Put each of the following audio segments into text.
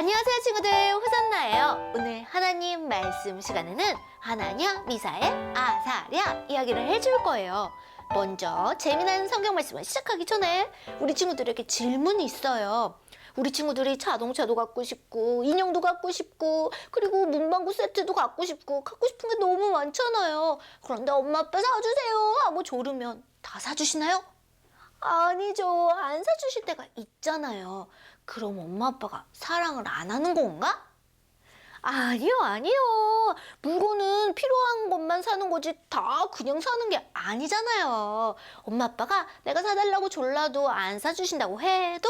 안녕하세요 친구들, 호산나예요. 오늘 하나님 말씀 시간에는 하나냐, 미사엘, 아사랴 이야기를 해줄 거예요. 먼저 재미난 성경 말씀을 시작하기 전에 우리 친구들에게 질문이 있어요. 우리 친구들이 자동차도 갖고 싶고 인형도 갖고 싶고 그리고 문방구 세트도 갖고 싶고 갖고 싶은 게 너무 많잖아요. 그런데 엄마 아빠 사주세요 하고 조르면 다 사주시나요? 아니죠. 안 사주실 때가 있잖아요. 그럼 엄마 아빠가 사랑을 안 하는 건가? 아니요. 물건은 필요한 것만 사는 거지 다 그냥 사는 게 아니잖아요. 엄마 아빠가 내가 사달라고 졸라도 안 사주신다고 해도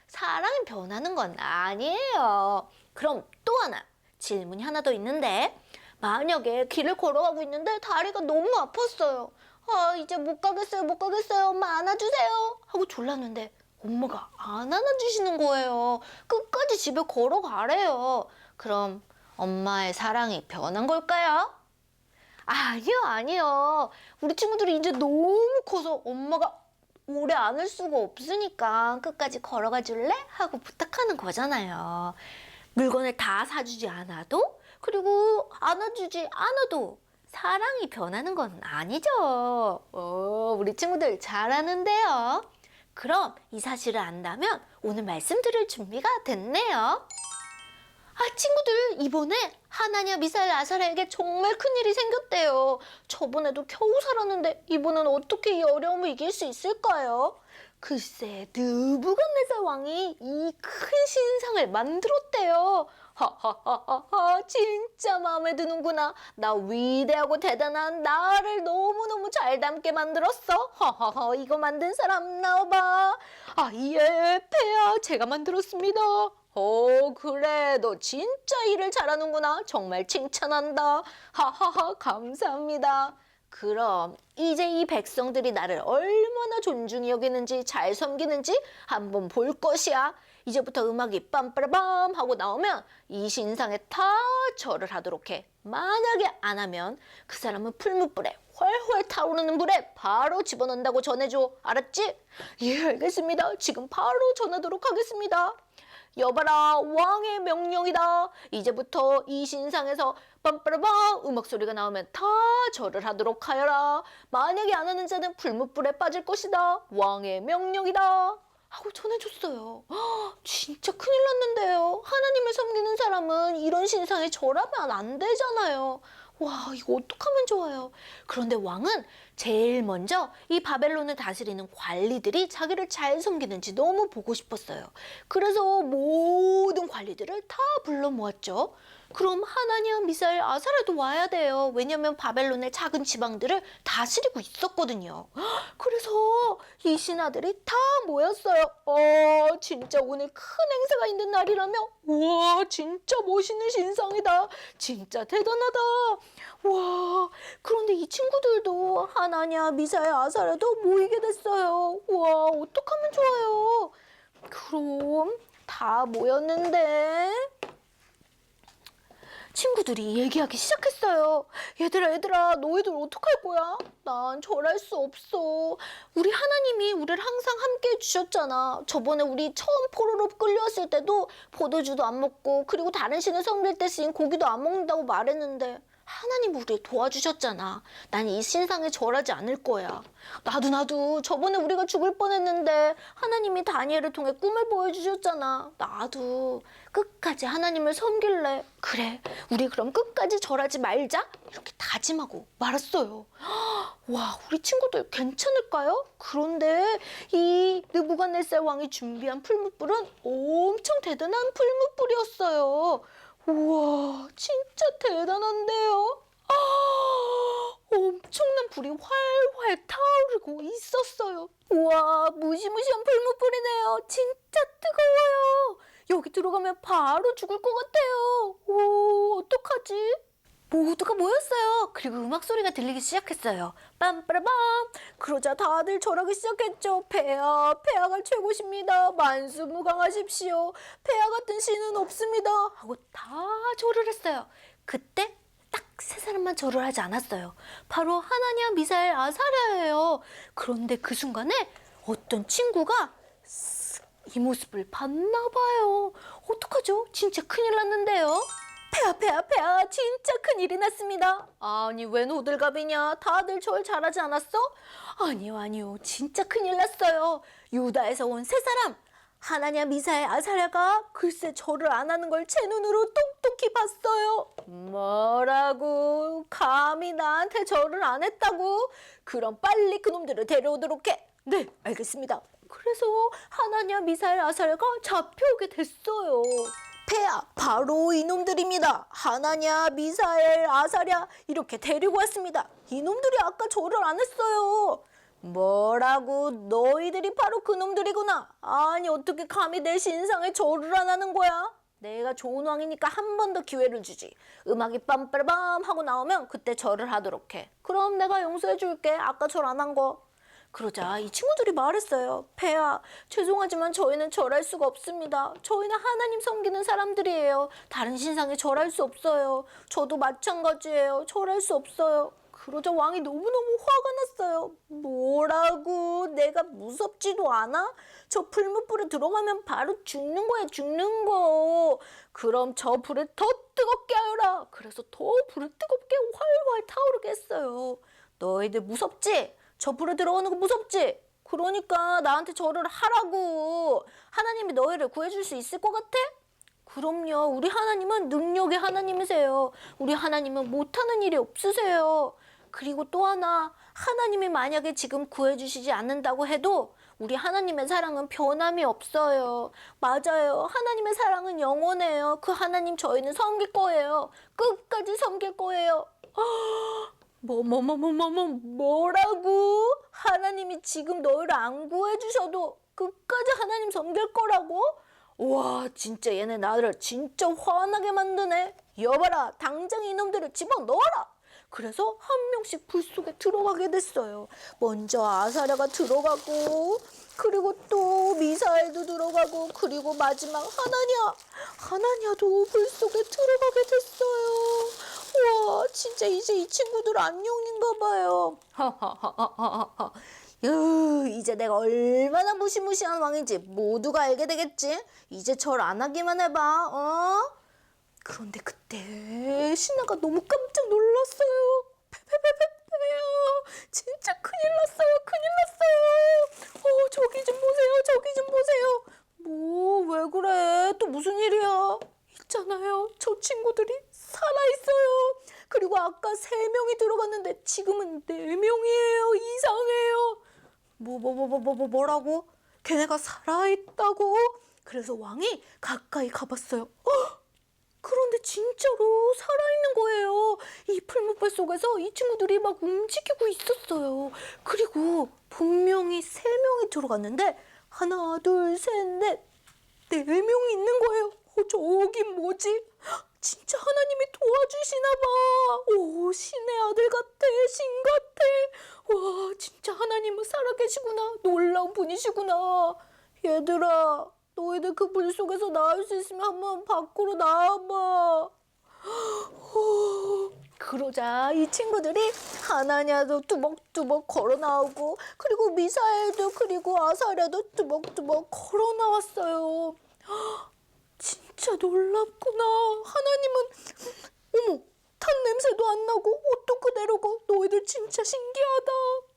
사랑이 변하는 건 아니에요. 그럼 또 하나, 질문이 하나 더 있는데, 만약에 길을 걸어가고 있는데 다리가 너무 아팠어요. 이제 못 가겠어요. 엄마 안아주세요 하고 졸랐는데 엄마가 안 안아주시는 거예요. 끝까지 집에 걸어가래요. 그럼 엄마의 사랑이 변한 걸까요? 아니요. 우리 친구들이 이제 너무 커서 엄마가 오래 안을 수가 없으니까 끝까지 걸어가 줄래? 하고 부탁하는 거잖아요. 물건을 다 사주지 않아도, 그리고 안아주지 않아도 사랑이 변하는 건 아니죠. 우리 친구들 잘하는데요. 그럼 이 사실을 안다면 오늘 말씀 들을 준비가 됐네요. 친구들, 이번에 하나냐, 미사엘, 아사랴에게 정말 큰일이 생겼대요. 저번에도 겨우 살았는데 이번엔 어떻게 이 어려움을 이길 수 있을까요? 글쎄, 느부갓네살 왕이 이 큰 신상을 만들었대요. 진짜 마음에 드는구나. 나 위대하고 대단한 나를 너무너무 잘 담게 만들었어. 이거 만든 사람 나와봐. 예, 폐하 제가 만들었습니다. 그래, 너 진짜 일을 잘하는구나. 정말 칭찬한다. 감사합니다. 그럼 이제 이 백성들이 나를 얼마나 존중히 여기는지 잘 섬기는지 한번 볼 것이야. 이제부터 음악이 빰빠라밤 하고 나오면 이 신상에 다 절을 하도록 해. 만약에 안 하면 그 사람은 풀무불에 훨훨 타오르는 불에 바로 집어넣는다고 전해줘. 알았지? 예, 알겠습니다. 지금 바로 전하도록 하겠습니다. 여봐라, 왕의 명령이다. 이제부터 이 신상에서 빰빠라밤 음악 소리가 나오면 다 절을 하도록 하여라. 만약에 안 하는 자는 풀무불에 빠질 것이다. 왕의 명령이다 하고 전해줬어요. 진짜 큰일 났는데요. 하나님을 섬기는 사람은 이런 신상에 절하면 안 되잖아요. 와, 이거 어떡하면 좋아요. 그런데 왕은 제일 먼저 이 바벨론을 다스리는 관리들이 자기를 잘 섬기는지 너무 보고 싶었어요. 그래서 모든 관리들을 다 불러 모았죠. 그럼 하나냐, 미사엘, 아사랴도 와야 돼요. 왜냐면 바벨론의 작은 지방들을 다스리고 있었거든요. 그래서 이 신하들이 다 모였어요. 진짜 오늘 큰 행사가 있는 날이라며? 우와, 진짜 멋있는 신상이다. 진짜 대단하다. 와, 그런데 이 친구들도 하나냐, 미사엘, 아사랴도 모이게 됐어요. 와, 어떡하면 좋아요. 그럼 다 모였는데 친구들이 얘기하기 시작했어요. 얘들아, 너희들 어떡할 거야? 난 절할 수 없어. 우리 하나님이 우리를 항상 함께 해주셨잖아. 저번에 우리 처음 포로로 끌려왔을 때도 포도주도 안 먹고 그리고 다른 신을 섬길 때 쓰인 고기도 안 먹는다고 말했는데 하나님 우리 도와주셨잖아. 난 이 신상에 절하지 않을 거야. 나도 저번에 우리가 죽을 뻔했는데 하나님이 다니엘을 통해 꿈을 보여주셨잖아. 나도 끝까지 하나님을 섬길래. 그래, 우리 그럼 끝까지 절하지 말자 이렇게 다짐하고 말았어요. 와, 우리 친구들 괜찮을까요? 그런데 이 느부갓네살 왕이 준비한 풀무불은 엄청 대단한 풀무불이었어요. 우와, 진짜 대단한데요? 엄청난 불이 활활 타오르고 있었어요. 우와, 무시무시한 풀무불이네요. 진짜 뜨거워요. 여기 들어가면 바로 죽을 것 같아요. 오, 어떡하지? 모두가 모였어요. 그리고 음악 소리가 들리기 시작했어요. 빰빠라밤. 그러자 다들 절하기 시작했죠. 폐하가 최고십니다. 만수무강하십시오. 폐하 같은 신은 없습니다 하고 다 절을 했어요. 그때 딱 세 사람만 절을 하지 않았어요. 바로 하나냐, 미사엘, 아사랴예요. 그런데 그 순간에 어떤 친구가 쓱 이 모습을 봤나 봐요. 어떡하죠? 진짜 큰일 났는데요. 폐하, 진짜 큰일이 났습니다. 아니, 웬 호들갑이냐? 다들 절 잘하지 않았어? 아니요, 진짜 큰일 났어요. 유다에서 온 세 사람, 하나냐, 미사엘, 아사랴가 글쎄 절을 안 하는 걸 제 눈으로 똑똑히 봤어요. 뭐라고? 감히 나한테 절을 안 했다고? 그럼 빨리 그놈들을 데려오도록 해. 네, 알겠습니다. 그래서 하나냐, 미사엘, 아사랴가 잡혀오게 됐어요. 폐하, 바로 이놈들입니다. 하나냐, 미사엘, 아사랴 이렇게 데리고 왔습니다. 이놈들이 아까 절을 안 했어요. 뭐라고? 너희들이 바로 그놈들이구나. 아니, 어떻게 감히 내 신상에 절을 안 하는 거야? 내가 좋은 왕이니까 한 번 더 기회를 주지. 음악이 빰빠라밤 하고 나오면 그때 절을 하도록 해. 그럼 내가 용서해 줄게. 아까 절 안 한 거. 그러자 이 친구들이 말했어요. 폐하, 죄송하지만 저희는 절할 수가 없습니다. 저희는 하나님 섬기는 사람들이에요. 다른 신상에 절할 수 없어요. 저도 마찬가지예요. 절할 수 없어요. 그러자 왕이 너무너무 화가 났어요. 뭐라고? 내가 무섭지도 않아? 저 풀무불에 들어가면 바로 죽는 거야, 죽는 거. 그럼 저 불을 더 뜨겁게 하여라. 그래서 더 불을 뜨겁게 활활 타오르게 했어요. 너희들 무섭지? 저 불에 들어가는 거 무섭지? 그러니까 나한테 절을 하라고. 하나님이 너희를 구해줄 수 있을 것 같아? 그럼요. 우리 하나님은 능력의 하나님이세요. 우리 하나님은 못하는 일이 없으세요. 그리고 또 하나, 하나님이 만약에 지금 구해주시지 않는다고 해도 우리 하나님의 사랑은 변함이 없어요. 맞아요. 하나님의 사랑은 영원해요. 그 하나님 저희는 섬길 거예요. 끝까지 섬길 거예요. 뭐라고? 하나님이 지금 너희를 안 구해주셔도 끝까지 하나님 섬길 거라고? 와, 진짜 얘네 나를 진짜 화나게 만드네. 여봐라, 당장 이놈들을 집어넣어라. 그래서 한 명씩 불 속에 들어가게 됐어요. 먼저 아사랴가 들어가고, 그리고 또 미사엘도 들어가고, 그리고 마지막 하나냐도 불 속에 들어가게 됐어요. 와, 진짜 이제 이 친구들 안녕인가 봐요. 이제 내가 얼마나 무시무시한 왕인지 모두가 알게 되겠지? 이제 절 안 하기만 해봐, 어? 그런데 그때 신하가 너무 깜짝 놀랐어요. 페페페페페요. 진짜 큰일 났어요. 저기 좀 보세요. 뭐, 왜 그래? 또 무슨 일이야? 있잖아요. 저 친구들이 살아있어요. 그리고 아까 3명이 들어갔는데 지금은 4명이에요. 이상해요. 뭐라고? 걔네가 살아있다고? 그래서 왕이 가까이 가봤어요. 그런데 진짜로 살아있는 거예요. 이 풀무불 속에서 이 친구들이 막 움직이고 있었어요. 그리고 분명히 3명이 들어갔는데 하나, 둘, 셋, 넷, 4명이 있는 거예요. 저긴 뭐지? 진짜 하나님이 도와주시나 봐. 오, 신의 아들 같아, 신 같아. 와, 진짜 하나님은 살아계시구나. 놀라운 분이시구나. 얘들아, 너희들 그 불 속에서 나올 수 있으면 한번 밖으로 나와봐. 그러자 이 친구들이 하나냐도 뚜벅뚜벅 걸어 나오고, 그리고 미사엘도 그리고 아사랴도 뚜벅뚜벅 걸어 나왔어요. 진짜 놀랍구나. 하나님은 어머, 탄 냄새도 안 나고 옷도 그대로고 너희들 진짜 신기하다.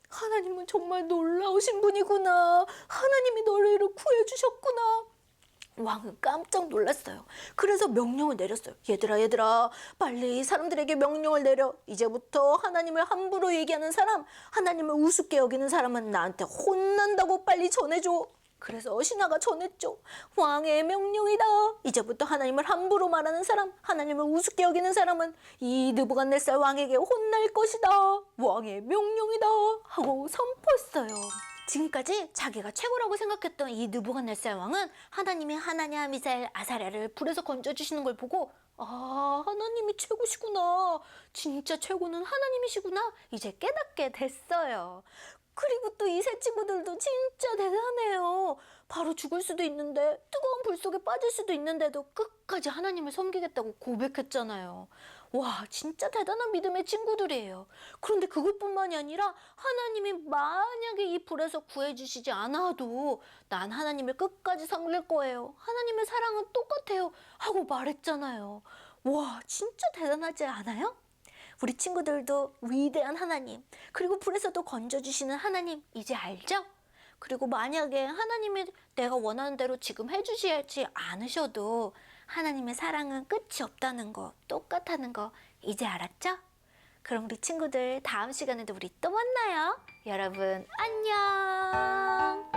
하나님은 정말 놀라우신 분이구나. 하나님이 너희를 구해주셨구나. 왕은 깜짝 놀랐어요. 그래서 명령을 내렸어요. 얘들아, 빨리 사람들에게 명령을 내려. 이제부터 하나님을 함부로 얘기하는 사람, 하나님을 우습게 여기는 사람은 나한테 혼난다고 빨리 전해줘. 그래서 신하가 전했죠. 왕의 명령이다. 이제부터 하나님을 함부로 말하는 사람, 하나님을 우습게 여기는 사람은 이 느부갓네살 왕에게 혼날 것이다. 왕의 명령이다. 하고 선포했어요. 지금까지 자기가 최고라고 생각했던 이 느부갓네살 왕은 하나님이 하나냐, 미사엘, 아사랴를 불에서 건져주시는 걸 보고, 아, 하나님이 최고시구나. 진짜 최고는 하나님이시구나. 이제 깨닫게 됐어요. 그리고 또 이 세 친구들도 진짜 대단해요. 바로 죽을 수도 있는데 뜨거운 불 속에 빠질 수도 있는데도 끝까지 하나님을 섬기겠다고 고백했잖아요. 와, 진짜 대단한 믿음의 친구들이에요. 그런데 그것뿐만이 아니라 하나님이 만약에 이 불에서 구해주시지 않아도 난 하나님을 끝까지 섬길 거예요. 하나님의 사랑은 똑같아요. 하고 말했잖아요. 와, 진짜 대단하지 않아요? 우리 친구들도 위대한 하나님, 그리고 불에서도 건져주시는 하나님 이제 알죠? 그리고 만약에 하나님이 내가 원하는 대로 지금 해주시지 않으셔도 하나님의 사랑은 끝이 없다는 거, 똑같다는 거 이제 알았죠? 그럼 우리 친구들 다음 시간에도 우리 또 만나요. 여러분 안녕.